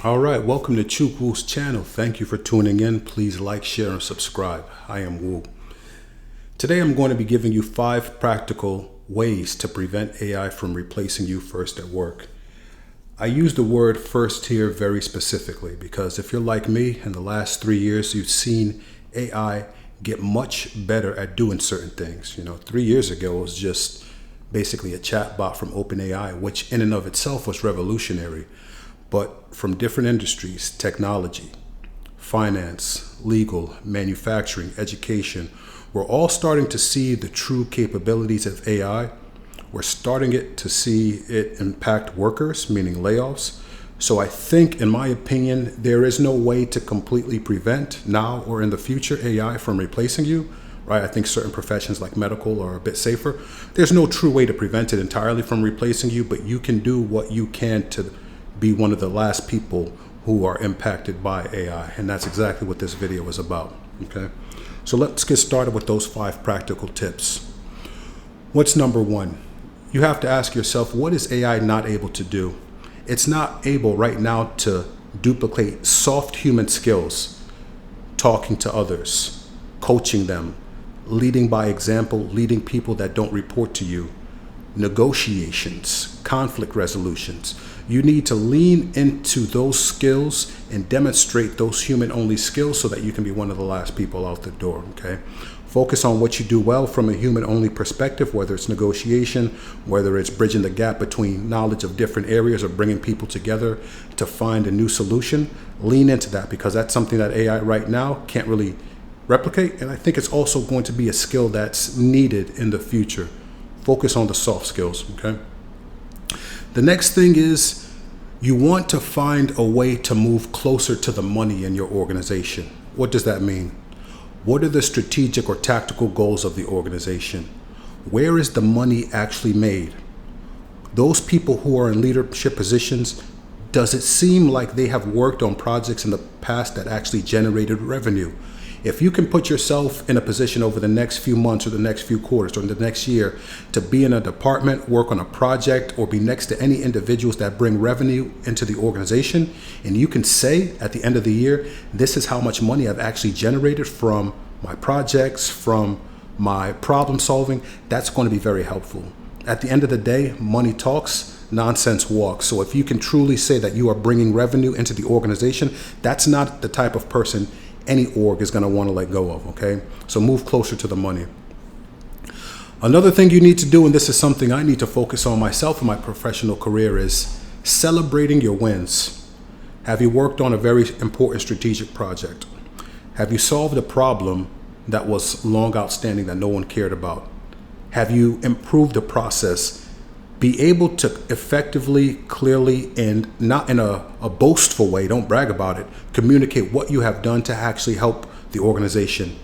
All right, welcome to Chukwu's channel. Thank you for tuning in. Please like, share, and subscribe. I am Wu. Today I'm going to be giving you 5 practical ways to prevent AI from replacing you first at work. I use the word first here very specifically because if you're like me, in the last 3 years, you've seen AI get much better at doing certain things. 3 years ago, it was just basically a chatbot from OpenAI, which in and of itself was revolutionary. But from different industries, technology, finance, legal, manufacturing, education, we're all starting to see the true capabilities of AI. We're starting to see it impact workers, meaning layoffs. So I think, in my opinion, there is no way to completely prevent now or in the future AI from replacing you, right? I think certain professions like medical are a bit safer. There's no true way to prevent it entirely from replacing you, but you can do what you can to be one of the last people who are impacted by AI. And that's exactly what this video is about, okay? So let's get started with those 5 practical tips. What's number 1? You have to ask yourself, what is AI not able to do? It's not able right now to duplicate soft human skills, talking to others, coaching them, leading by example, leading people that don't report to you, negotiations, conflict resolutions. You need to lean into those skills and demonstrate those human-only skills so that you can be one of the last people out the door, okay? Focus on what you do well from a human-only perspective, whether it's negotiation, whether it's bridging the gap between knowledge of different areas or bringing people together to find a new solution. Lean into that because that's something that AI right now can't really replicate, and I think it's also going to be a skill that's needed in the future. Focus on the soft skills, okay? The next thing is you want to find a way to move closer to the money in your organization. What does that mean? What are the strategic or tactical goals of the organization? Where is the money actually made? Those people who are in leadership positions, does it seem like they have worked on projects in the past that actually generated revenue? If you can put yourself in a position over the next few months or the next few quarters or the next year to be in a department, work on a project, or be next to any individuals that bring revenue into the organization, and you can say at the end of the year, this is how much money I've actually generated from my projects, from my problem solving, that's going to be very helpful. At the end of the day, money talks, nonsense walks. So if you can truly say that you are bringing revenue into the organization, that's not the type of person any org is going to want to let go of, okay? So move closer to the money. Another thing you need to do, and this is something I need to focus on myself in my professional career, is celebrating your wins. Have you worked on a very important strategic project? Have you solved a problem that was long outstanding that no one cared about? Have you improved the process? Be able to effectively, clearly, and not in a boastful way, don't brag about it, communicate what you have done to actually help the organization.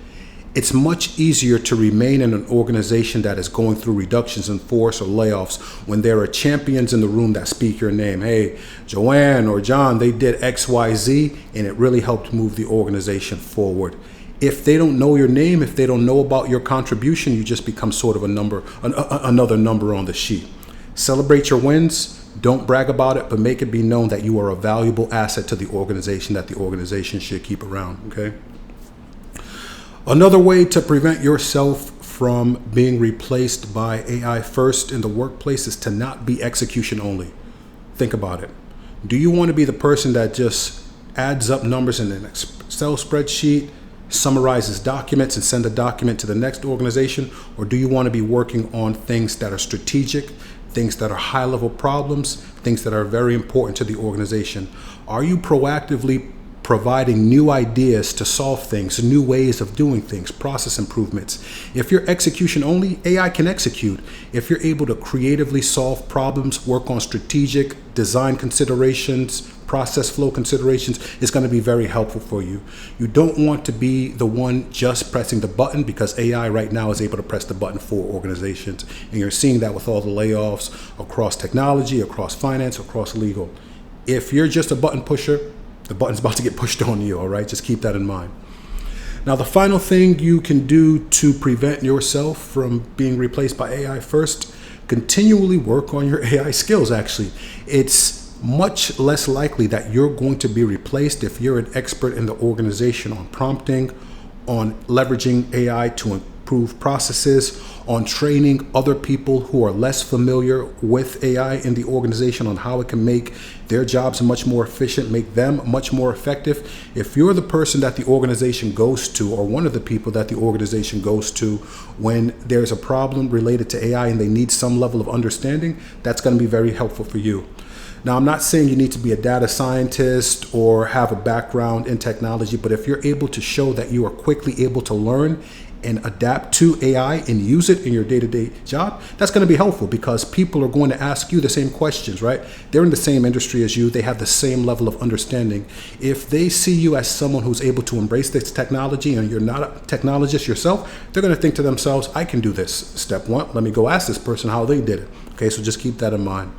It's much easier to remain in an organization that is going through reductions in force or layoffs when there are champions in the room that speak your name. Hey, Joanne or John, they did X, Y, Z, and it really helped move the organization forward. If they don't know your name, if they don't know about your contribution, you just become sort of a number, another number on the sheet. Celebrate your wins. Don't brag about it, but make it be known that you are a valuable asset to the organization that the organization should keep around, okay? Another way to prevent yourself from being replaced by AI first in the workplace is to not be execution only. Think about it. Do you want to be the person that just adds up numbers in an Excel spreadsheet, summarizes documents and send a document to the next organization? Or do you want to be working on things that are strategic, things that are high-level problems, things that are very important to the organization? Are you proactively providing new ideas to solve things, new ways of doing things, process improvements? If you're execution only, AI can execute. If you're able to creatively solve problems, work on strategic design considerations, process flow considerations, it's going to be very helpful for you. You don't want to be the one just pressing the button, because AI right now is able to press the button for organizations. And you're seeing that with all the layoffs across technology, across finance, across legal. If you're just a button pusher, the button's about to get pushed on you, all right? Just keep that in mind. Now, the final thing you can do to prevent yourself from being replaced by AI first, continually work on your AI skills, actually. It's much less likely that you're going to be replaced if you're an expert in the organization on prompting, on leveraging AI to improve processes, on training other people who are less familiar with AI in the organization on how it can make their jobs much more efficient, make them much more effective. If you're the person that the organization goes to, or one of the people that the organization goes to when there's a problem related to AI and they need some level of understanding, that's going to be very helpful for you. Now, I'm not saying you need to be a data scientist or have a background in technology, but if you're able to show that you are quickly able to learn and adapt to AI and use it in your day-to-day job, that's going to be helpful because people are going to ask you the same questions, right? They're in the same industry as you. They have the same level of understanding. If they see you as someone who's able to embrace this technology and you're not a technologist yourself, they're going to think to themselves, I can do this. Step one, let me go ask this person how they did it. Okay, so just keep that in mind.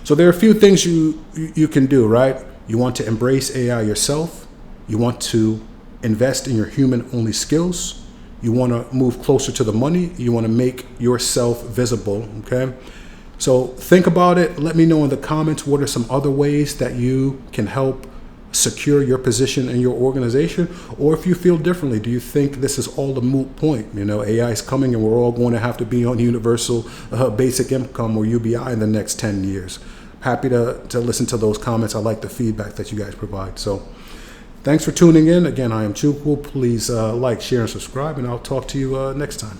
So there are a few things you can do, right? You want to embrace AI yourself. You want to invest in your human-only skills. You want to move closer to the money. You want to make yourself visible, okay? So think about it. Let me know in the comments what are some other ways that you can help secure your position in your organization, or if you feel differently, do you think this is all a moot point? You know, AI is coming and we're all going to have to be on universal basic income or UBI in the next 10 years. Happy to listen to those comments. I like the feedback that you guys provide. So thanks for tuning in. Again, I am Chukwu. Please like, share, and subscribe, and I'll talk to you next time.